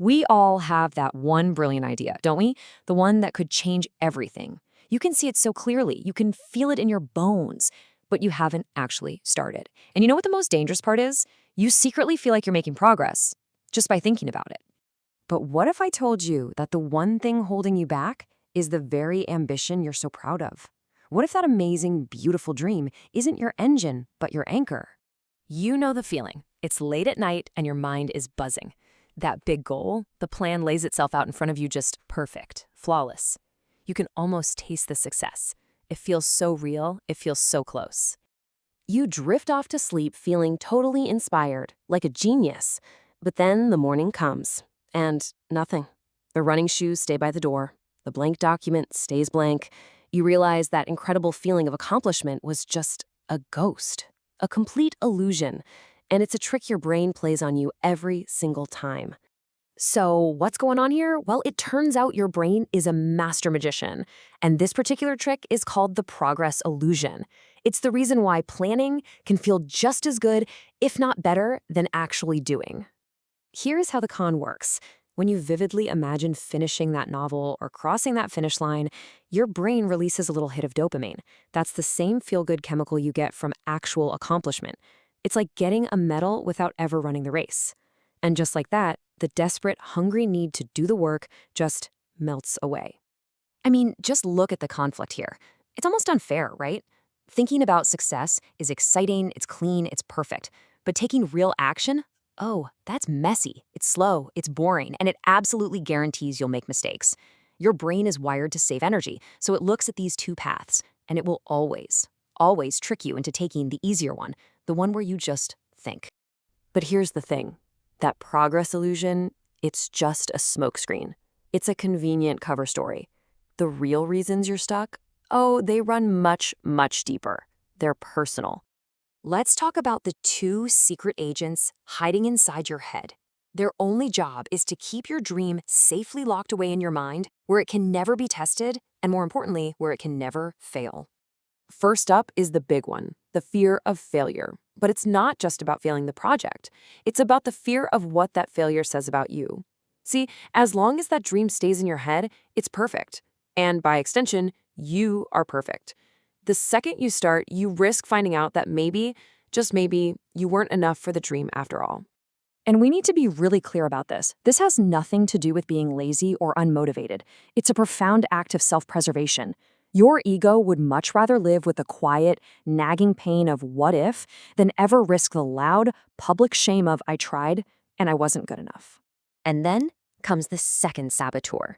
We all have that one brilliant idea, don't we? The one that could change everything. You can see it so clearly, you can feel it in your bones, but you haven't actually started. And you know what the most dangerous part is? You secretly feel like you're making progress just by thinking about it. But what if I told you that the one thing holding you back is the very ambition you're so proud of? What if that amazing, beautiful dream isn't your engine, but your anchor? You know the feeling. It's late at night and your mind is buzzing. That big goal, the plan lays itself out in front of you just perfect, flawless. You can almost taste the success. It feels so real, it feels so close. You drift off to sleep feeling totally inspired, like a genius. But then the morning comes, and nothing. The running shoes stay by the door. The blank document stays blank. You realize that incredible feeling of accomplishment was just a ghost, a complete illusion. And it's a trick your brain plays on you every single time. So what's going on here? Well, it turns out your brain is a master magician. And this particular trick is called the progress illusion. It's the reason why planning can feel just as good, if not better, than actually doing. Here's how the con works. When you vividly imagine finishing that novel or crossing that finish line, your brain releases a little hit of dopamine. That's the same feel-good chemical you get from actual accomplishment. It's like getting a medal without ever running the race. And just like that, the desperate, hungry need to do the work just melts away. I mean, just look at the conflict here. It's almost unfair, right? Thinking about success is exciting, it's clean, it's perfect. But taking real action? Oh, that's messy, it's slow, it's boring, and it absolutely guarantees you'll make mistakes. Your brain is wired to save energy, so it looks at these two paths, and it will always trick you into taking the easier one, the one where you just think. But here's the thing. That progress illusion, it's just a smokescreen. It's a convenient cover story. The real reasons you're stuck? Oh, they run much, much deeper. They're personal. Let's talk about the two secret agents hiding inside your head. Their only job is to keep your dream safely locked away in your mind, where it can never be tested, and more importantly, where it can never fail. First up is the big one, the fear of failure. But it's not just about failing the project. It's about the fear of what that failure says about you. See, as long as that dream stays in your head, it's perfect. And by extension, you are perfect. The second you start, you risk finding out that maybe, just maybe, you weren't enough for the dream after all. And we need to be really clear about this. This has nothing to do with being lazy or unmotivated. It's a profound act of self-preservation. Your ego would much rather live with the quiet, nagging pain of what if than ever risk the loud, public shame of I tried and I wasn't good enough. And then comes the second saboteur.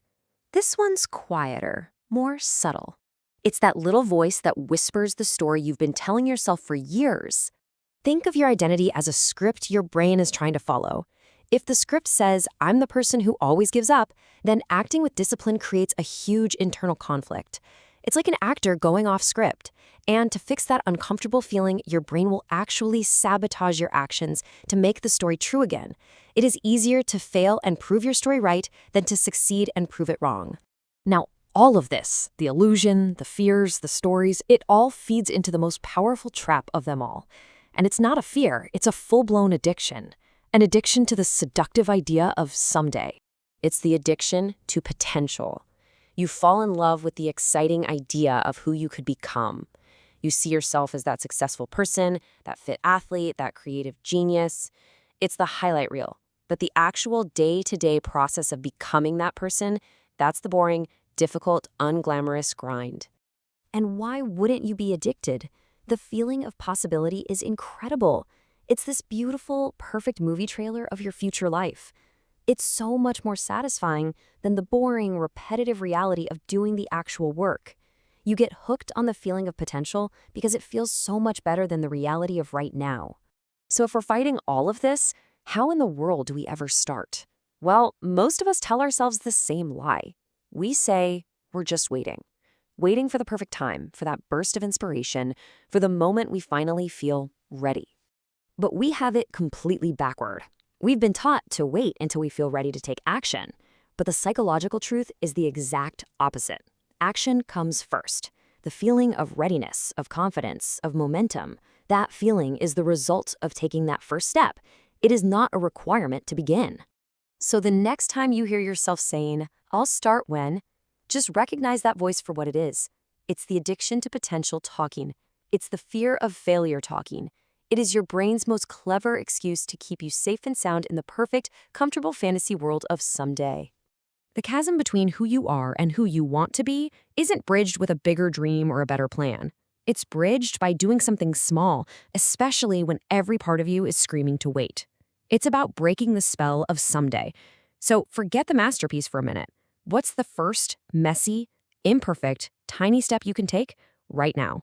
This one's quieter, more subtle. It's that little voice that whispers the story you've been telling yourself for years. Think of your identity as a script your brain is trying to follow. If the script says, I'm the person who always gives up, then acting with discipline creates a huge internal conflict. It's like an actor going off script. And to fix that uncomfortable feeling, your brain will actually sabotage your actions to make the story true again. It is easier to fail and prove your story right than to succeed and prove it wrong. Now, all of this, the illusion, the fears, the stories, it all feeds into the most powerful trap of them all. And it's not a fear, it's a full-blown addiction. An addiction to the seductive idea of someday. It's the addiction to potential. You fall in love with the exciting idea of who you could become. You see yourself as that successful person, that fit athlete, that creative genius. It's the highlight reel. But the actual day-to-day process of becoming that person, that's the boring, difficult, unglamorous grind. And why wouldn't you be addicted? The feeling of possibility is incredible. It's this beautiful, perfect movie trailer of your future life. It's so much more satisfying than the boring, repetitive reality of doing the actual work. You get hooked on the feeling of potential because it feels so much better than the reality of right now. So if we're fighting all of this, how in the world do we ever start? Well, most of us tell ourselves the same lie. We say we're just waiting for the perfect time, for that burst of inspiration, for the moment we finally feel ready. But we have it completely backward. We've been taught to wait until we feel ready to take action. But the psychological truth is the exact opposite. Action comes first. The feeling of readiness, of confidence, of momentum, that feeling is the result of taking that first step. It is not a requirement to begin. So the next time you hear yourself saying, I'll start when, just recognize that voice for what it is. It's the addiction to potential talking. It's the fear of failure talking. It is your brain's most clever excuse to keep you safe and sound in the perfect, comfortable fantasy world of someday. The chasm between who you are and who you want to be isn't bridged with a bigger dream or a better plan. It's bridged by doing something small, especially when every part of you is screaming to wait. It's about breaking the spell of someday. So forget the masterpiece for a minute. What's the first, messy, imperfect, tiny step you can take right now?